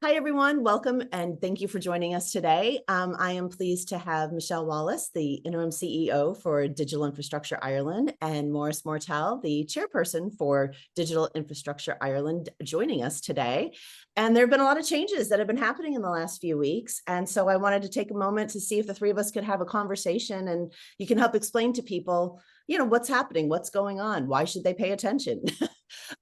Hi, everyone. Welcome and thank you for joining us today. I am pleased to have Michelle Wallace, the interim CEO for Digital Infrastructure Ireland, and Maurice Mortell, the chairperson for Digital Infrastructure Ireland, joining us today. And there have been a lot of changes that have been happening in the last few weeks. And so I wanted to take a moment to see if the three of us could have a conversation and you can help explain to people, what's happening, what's going on, why should they pay attention?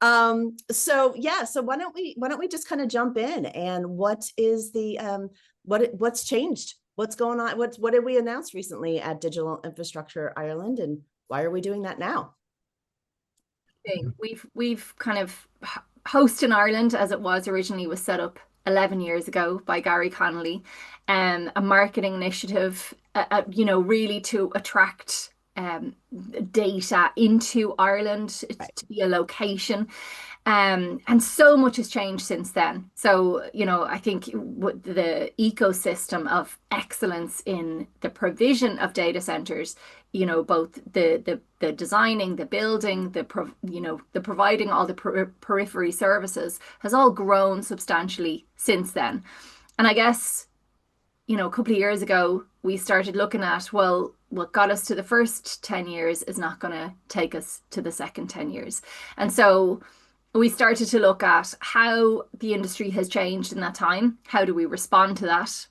So why don't we just kind of jump in, and what is the what's changed? What's going on? What did we announce recently at Digital Infrastructure Ireland, and why are we doing that now? We've kind of Host in Ireland, as it was originally, was set up 11 years ago by Garry Connolly, a marketing initiative, really to attract data into Ireland, to be a location. And so much has changed since then. So, I think the ecosystem of excellence in the provision of data centers, both the designing, the building, the providing all the periphery services has all grown substantially since then. And I guess, a couple of years ago, we started looking at, well, what got us to the first 10 years is not going to take us to the second 10 years. And so we started to look at how the industry has changed in that time. How do we respond to that?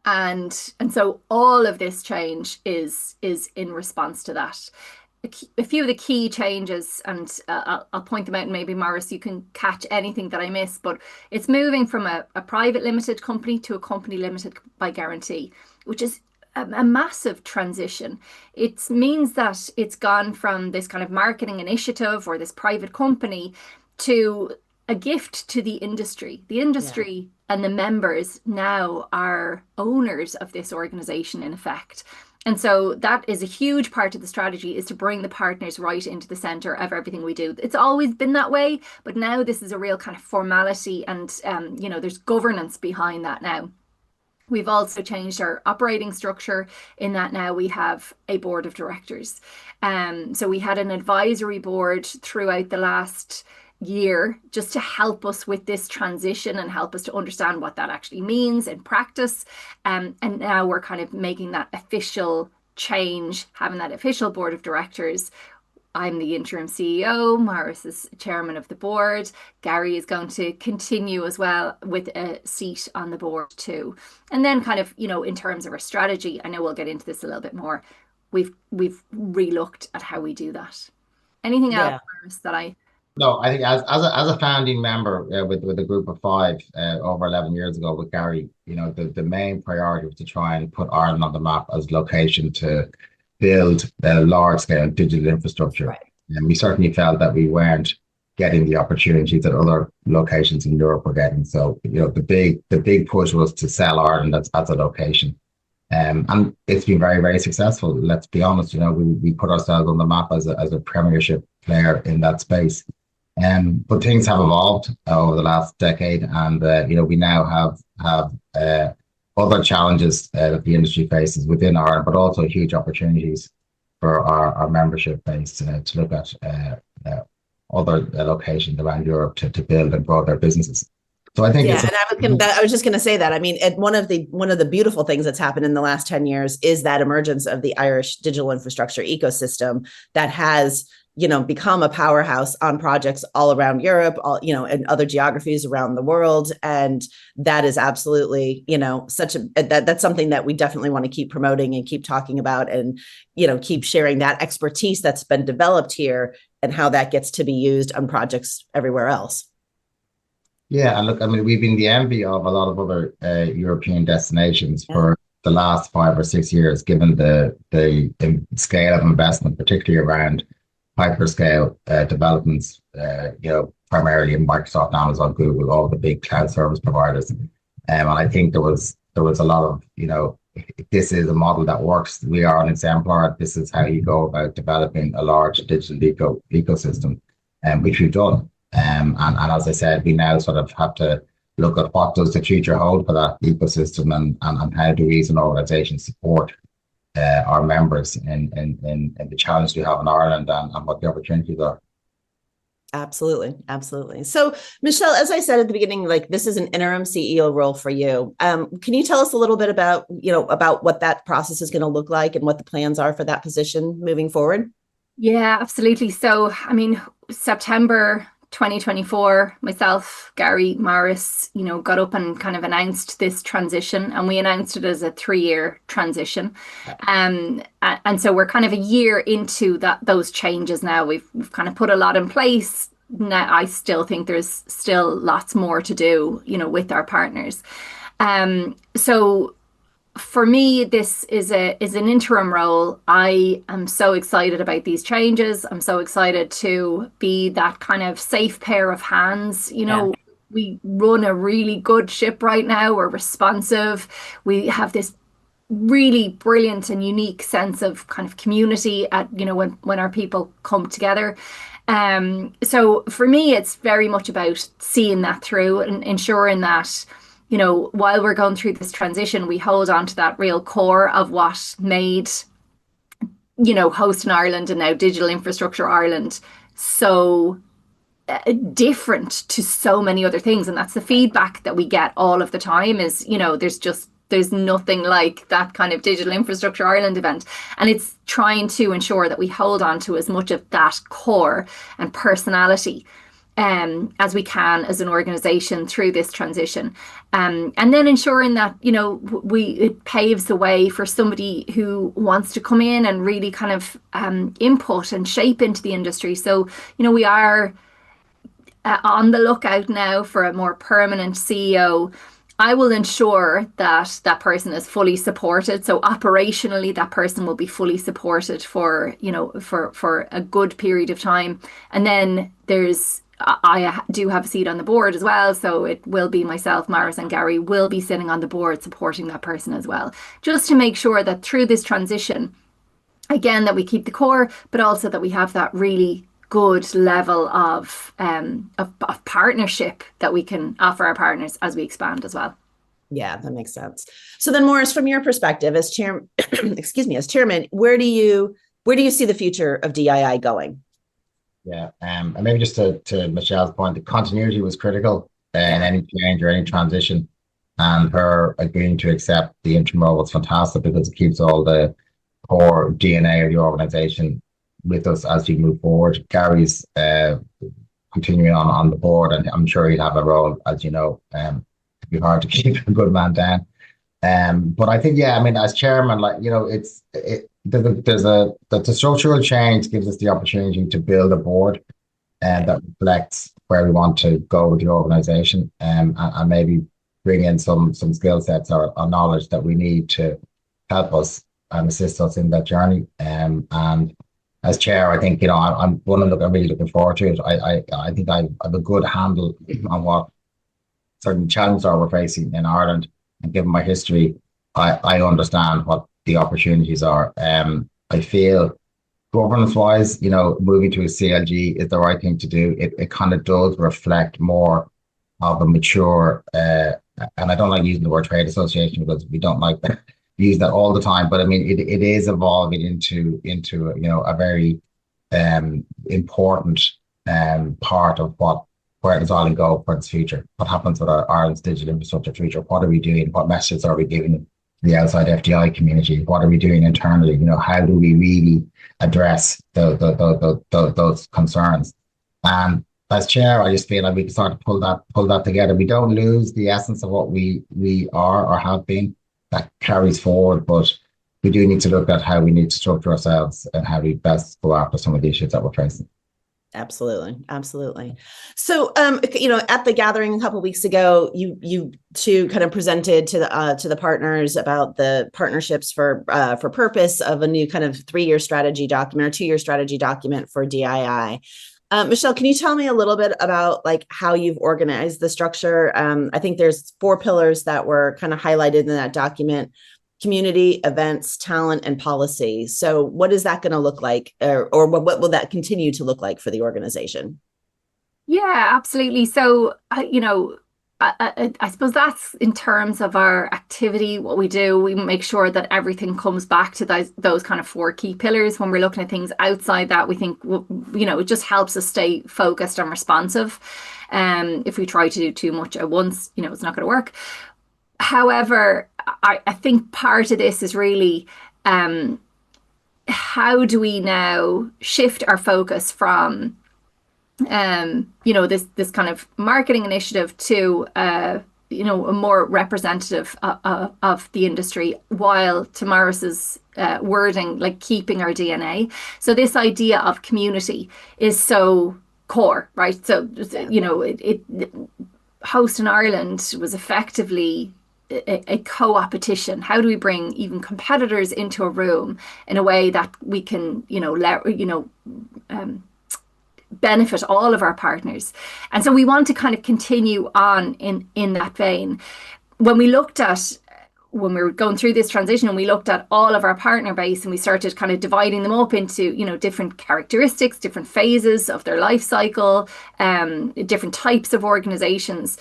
And so all of this change is in response to that. A few of the key changes, and I'll point them out, and maybe Maurice, you can catch anything that I miss, but it's moving from a private limited company to a company limited by guarantee, which is a massive transition. It means that it's gone from this kind of marketing initiative or this private company to a gift to the industry. The industry and the members now are owners of this organization, in effect. And so that is a huge part of the strategy, is to bring the partners right into the center of everything we do. It's always been that way, but now this is a real kind of formality, and there's governance behind that now. We've also changed our operating structure in that now we have a board of directors. So we had an advisory board throughout the last year just to help us with this transition and help us to understand what that actually means in practice. And now we're kind of making that official change, having that official board of directors. I'm the interim CEO. Maurice is chairman of the board. Garry is going to continue as well with a seat on the board too. And then kind of, in terms of our strategy, I know we'll get into this a little bit more. We've relooked at how we do that. Anything else, Maurice, that I... No, I think as a founding member with a group of five over 11 years ago with Garry, the main priority was to try and put Ireland on the map as location to build a large scale digital infrastructure. Right. And we certainly felt that we weren't getting the opportunities that other locations in Europe were getting. So, the big push was to sell Ireland as a location. And it's been very, very successful. Let's be honest, we put ourselves on the map as a premiership player in that space. But things have evolved over the last decade, and we now have other challenges that the industry faces within Ireland, but also huge opportunities for our membership base to look at other locations around Europe to build and grow their businesses. So I think I was just going to say that. I mean, one of the beautiful things that's happened in the last 10 years is that emergence of the Irish digital infrastructure ecosystem that has become a powerhouse on projects all around Europe, and other geographies around the world. And that is absolutely, that's something that we definitely want to keep promoting and keep talking about, and, keep sharing that expertise that's been developed here and how that gets to be used on projects everywhere else. Yeah, and look, I mean, we've been the envy of a lot of other European destinations for the last 5 or 6 years, given the scale of investment, particularly around hyperscale developments, primarily in Microsoft, Amazon, Google, all the big cloud service providers. And I think there was a lot of, this is a model that works. We are an exemplar. This is how you go about developing a large digital ecosystem, which we've done. And as I said, we now sort of have to look at what does the future hold for that ecosystem, and how do we as an organization support our members in the challenge we have in Ireland, and what the opportunities are. Absolutely. Absolutely. So, Michelle, as I said at the beginning, like this is an interim CEO role for you. Can you tell us a little bit about, about what that process is going to look like and what the plans are for that position moving forward? Yeah, absolutely. So, I mean, September 2024, myself, Garry, Maurice, got up and kind of announced this transition, and we announced it as a 3-year transition. And so we're kind of a year into those changes now. We've kind of put a lot in place. Now, I still think there's still lots more to do, with our partners. So for me, this is an interim role. I am so excited about these changes. I'm so excited to be that kind of safe pair of hands. We run a really good ship right now. We're responsive. We have this really brilliant and unique sense of kind of community when our people come together. So for me, it's very much about seeing that through and ensuring that while we're going through this transition, we hold on to that real core of what made, Host in Ireland and now Digital Infrastructure Ireland so different to so many other things. And that's the feedback that we get all of the time is, there's nothing like that kind of Digital Infrastructure Ireland event. And it's trying to ensure that we hold on to as much of that core and personality as we can as an organization through this transition, and then ensuring that it paves the way for somebody who wants to come in and really kind of input and shape into the industry. So we are on the lookout now for a more permanent CEO. I will ensure that that person is fully supported. So operationally, that person will be fully supported for a good period of time. And then I do have a seat on the board as well. So it will be myself, Maurice and Garry will be sitting on the board supporting that person as well. Just to make sure that through this transition, again, that we keep the core, but also that we have that really good level of partnership that we can offer our partners as we expand as well. Yeah, that makes sense. So then, Maurice, from your perspective as chair, as chairman, where do you see the future of DII going? Yeah, and maybe just to Michelle's point, the continuity was critical in any change or any transition, and her agreeing to accept the interim role was fantastic because it keeps all the core DNA of the organisation with us as we move forward. Garry's continuing on the board, and I'm sure he'll have a role, as you know. It'd be hard to keep a good man down. But I think, as chairman, the structural change gives us the opportunity to build a board that reflects where we want to go with the organisation, and maybe bring in some skill sets or knowledge that we need to help us and assist us in that journey. And as chair, I think I'm really looking forward to it. I think I have a good handle on what certain challenges we're facing in Ireland, and given my history, I understand what the opportunities are. I feel governance-wise, moving to a CLG is the right thing to do. It kind of does reflect more of a mature, and I don't like using the word trade association because we don't like to use that all the time. But I mean, it is evolving into a very important part of where does Ireland go for its future? What happens with Ireland's digital infrastructure future? What are we doing? What messages are we giving the outside FDI community? What are we doing internally? How do we really address those concerns? And as chair, I just feel like we can start to pull that together. We don't lose the essence of what we are or have been. That carries forward, but we do need to look at how we need to structure ourselves and how we best go after some of the issues that we're facing. Absolutely. So, at the gathering a couple of weeks ago, you two kind of presented to the partners about the partnerships for purpose of a new kind of 3-year strategy document or 2-year strategy document for DII. Michelle, can you tell me a little bit about how you've organized the structure? I think there's 4 pillars that were kind of highlighted in that document: community, events, talent, and policy. So what is that going to look like, or what will that continue to look like for the organization? Yeah, absolutely. So, I suppose that's in terms of our activity, what we do. We make sure that everything comes back to those kind of 4 key pillars. When we're looking at things outside that, we think, it just helps us stay focused and responsive. If we try to do too much at once, it's not going to work. However, I think part of this is really how do we now shift our focus from this kind of marketing initiative to a more representative of the industry, while to Maurice's wording, like keeping our DNA. So this idea of community is so core, right? So Host in Ireland was effectively a co-opetition. How do we bring even competitors into a room in a way that we can benefit all of our partners? And so we want to kind of continue on in that vein. When we were going through this transition, and we looked at all of our partner base, and we started kind of dividing them up into different characteristics, different phases of their life cycle, different types of organizations.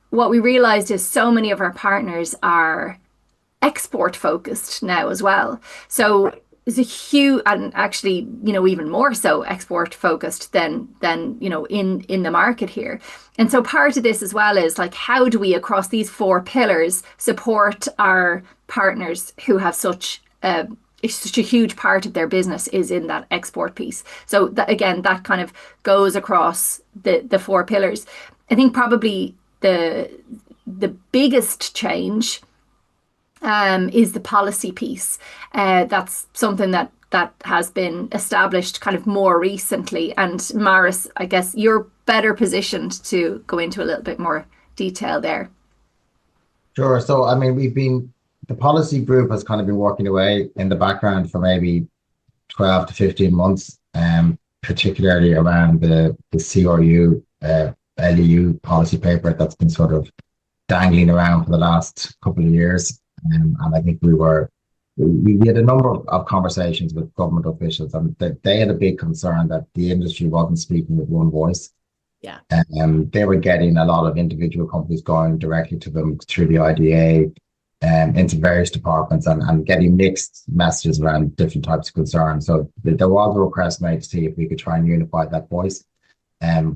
What we realized is so many of our partners are export focused now as well. So there's a huge, and actually, even more so export focused than in the market here. And so part of this as well is like, how do we, across these 4 pillars, support our partners who have such a huge part of their business is in that export piece. So that, again, that kind of goes across the 4 pillars. I think probably the biggest change is the policy piece. That's something that has been established kind of more recently. And Maurice, I guess you're better positioned to go into a little bit more detail there. Sure. So, I mean, the policy group has kind of been working away in the background for maybe 12 to 15 months, particularly around the CRU, LEU policy paper that's been sort of dangling around for the last couple of years. And I think we had a number of conversations with government officials, and they had a big concern that the industry wasn't speaking with one voice. Yeah. They were getting a lot of individual companies going directly to them through the IDA into various departments, and getting mixed messages around different types of concerns. So there was a request made to see if we could try and unify that voice,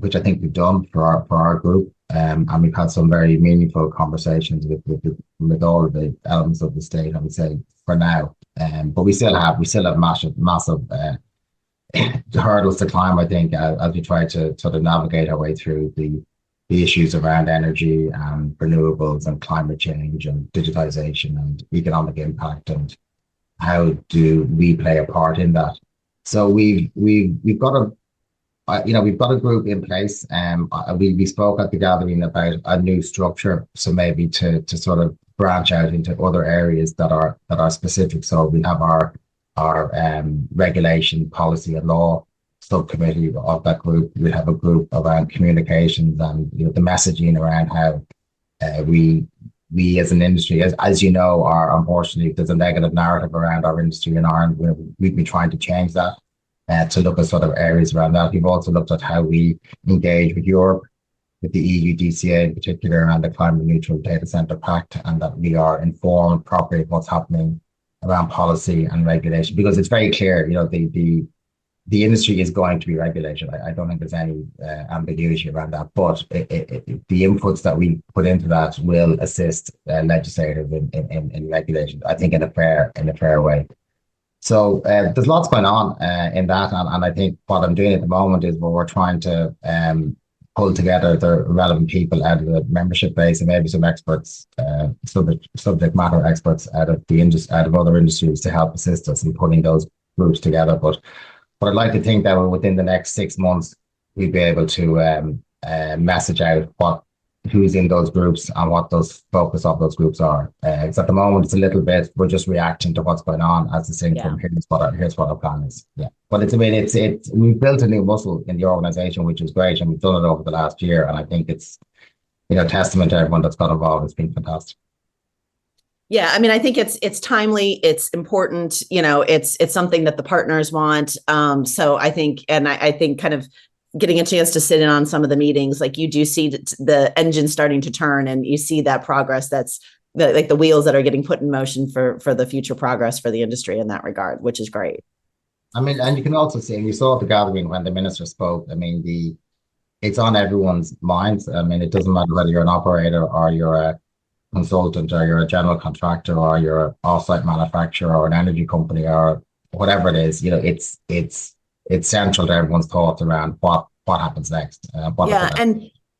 which I think we've done for our group. And we've had some very meaningful conversations with all of the elements of the state, I would say, for now. But we still have massive hurdles to climb, I think, as we try to sort of navigate our way through the issues around energy and renewables and climate change and digitization and economic impact, and how do we play a part in that. So we've got a group in place. We spoke at the gathering about a new structure, so maybe to sort of branch out into other areas that are specific. So we have our regulation, policy and law subcommittee of that group. We have a group around communications and the messaging around how we as an industry, as you know, are unfortunately, there's a negative narrative around our industry in Ireland. We've been trying to change that. To look at sort of areas around that. We've also looked at how we engage with Europe, with the EU DCA in particular, around the Climate Neutral Data Centre Pact, and that we are informed properly of what's happening around policy and regulation, because it's very clear, the industry is going to be regulated. I don't think there's any ambiguity around that, but the inputs that we put into that will assist legislators in regulation, I think in a fair way. So there's lots going on in that, and I think what I'm doing at the moment is we're trying to pull together the relevant people out of the membership base, and maybe some experts, subject matter experts out of other industries to help assist us in putting those groups together. But I'd like to think that within the next 6 months we'd be able to message out who's in those groups and what those focus of those groups are. Because at the moment it's a little bit, we're just reacting to what's going on as the same thing. Here's what our plan is. Yeah, but we've built a new muscle in the organisation, which is great, and we've done it over the last year. And I think it's testament to everyone that's got involved. It's been fantastic. Yeah, I mean, I think it's timely, it's important, it's something that the partners want. So I think kind of getting a chance to sit in on some of the meetings, like you do see the engine starting to turn, and you see that progress. That's like the wheels that are getting put in motion for the future progress for the industry in that regard, which is great. I mean, and you can also see, and you saw at the gathering when the minister spoke, I mean, it's on everyone's minds. I mean, it doesn't matter whether you're an operator or you're a consultant or you're a general contractor or you're an offsite manufacturer or an energy company or whatever it is, it's central to everyone's thoughts around what happens next.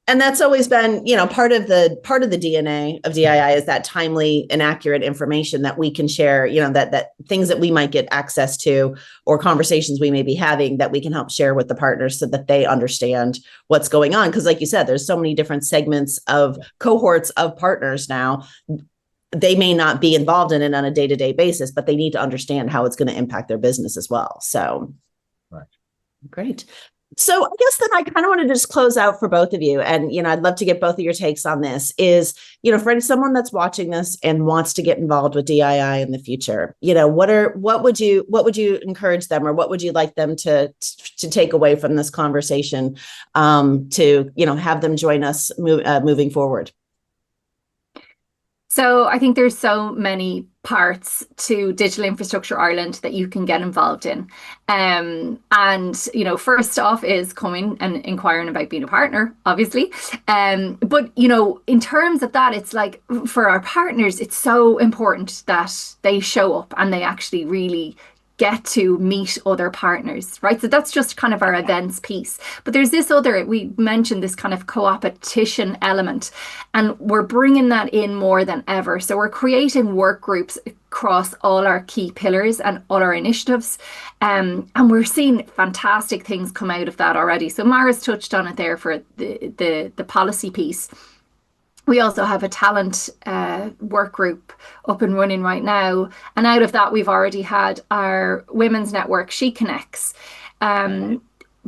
And that's always been, part of the DNA of DII is that timely and accurate information that we can share, that things that we might get access to or conversations we may be having that we can help share with the partners so that they understand what's going on. Because like you said, there's so many different segments of cohorts of partners now. They may not be involved in it on a day-to-day basis, but they need to understand how it's going to impact their business as well. So, right. Great. So I guess then I kind of want to just close out for both of you. And, I'd love to get both of your takes on this is, for someone that's watching this and wants to get involved with DII in the future, what would you encourage them, or what would you like them to take away from this conversation to, have them join us moving forward? So I think there's so many parts to Digital Infrastructure Ireland that you can get involved in. And, first off is coming and inquiring about being a partner, obviously. But, in terms of that, it's like for our partners, it's so important that they show up and they actually really get to meet other partners, right? So that's just kind of our events piece. But there's this other, we mentioned this kind of co-opetition element, and we're bringing that in more than ever. So we're creating work groups across all our key pillars and all our initiatives. And we're seeing fantastic things come out of that already. So Mara's touched on it there for the policy piece. We also have a talent work group up and running right now. And out of that, we've already had our women's network, She Connects,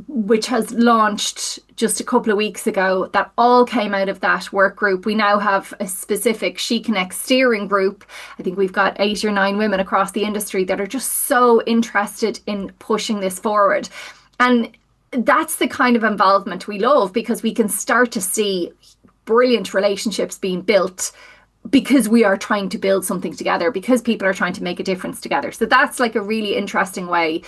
which has launched just a couple of weeks ago. That all came out of that work group. We now have a specific She Connects steering group. I think we've got 8 or 9 women across the industry that are just so interested in pushing this forward. And that's the kind of involvement we love, because we can start to see brilliant relationships being built because we are trying to build something together, because people are trying to make a difference together. So that's like a really interesting way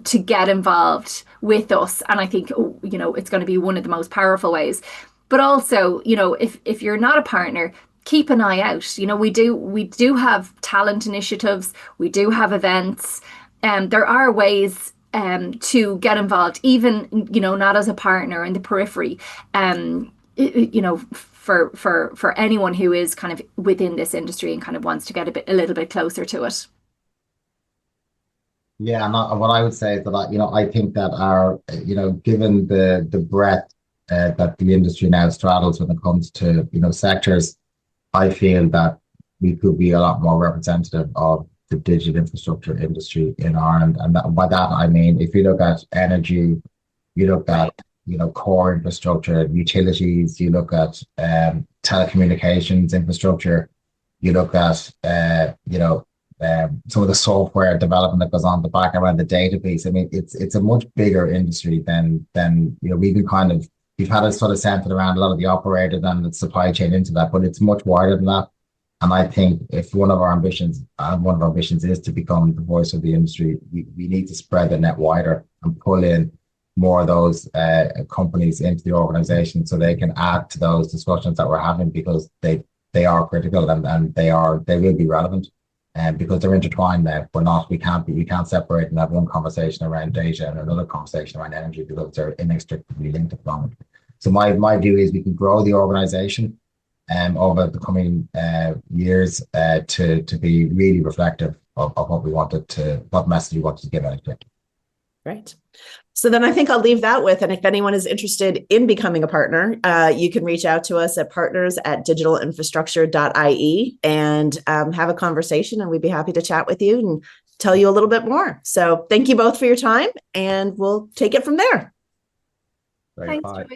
to get involved with us. And I think, it's going to be one of the most powerful ways. But also, if you're not a partner, keep an eye out. We do have talent initiatives. We do have events. There are ways to get involved, even, not as a partner in the periphery. For anyone who is kind of within this industry and kind of wants to get a little bit closer to it. Yeah, and what I would say is that I think that our given the breadth that the industry now straddles when it comes to sectors, I feel that we could be a lot more representative of the digital infrastructure industry in Ireland, and by that I mean if you look at energy, you look at core infrastructure, utilities, you look at telecommunications infrastructure, you look at some of the software development that goes on the back around the database. I mean, it's a much bigger industry than we've had it sort of centered around a lot of the operator and the supply chain into that, but it's much wider than that. And I think if one of our ambitions is to become the voice of the industry, we need to spread the net wider and pull in more of those companies into the organization so they can add to those discussions that we're having, because they are critical and they will be relevant, and because they're intertwined now. We can't separate and have one conversation around data and another conversation around energy, because they're inextricably linked at the moment. So my view is we can grow the organization over the coming years to be really reflective of what message we wanted to give out. Right. So then I think I'll leave that with, and if anyone is interested in becoming a partner, you can reach out to us at partners@digitalinfrastructure.ie and have a conversation, and we'd be happy to chat with you and tell you a little bit more. So thank you both for your time, and we'll take it from there. Thanks, Joyce.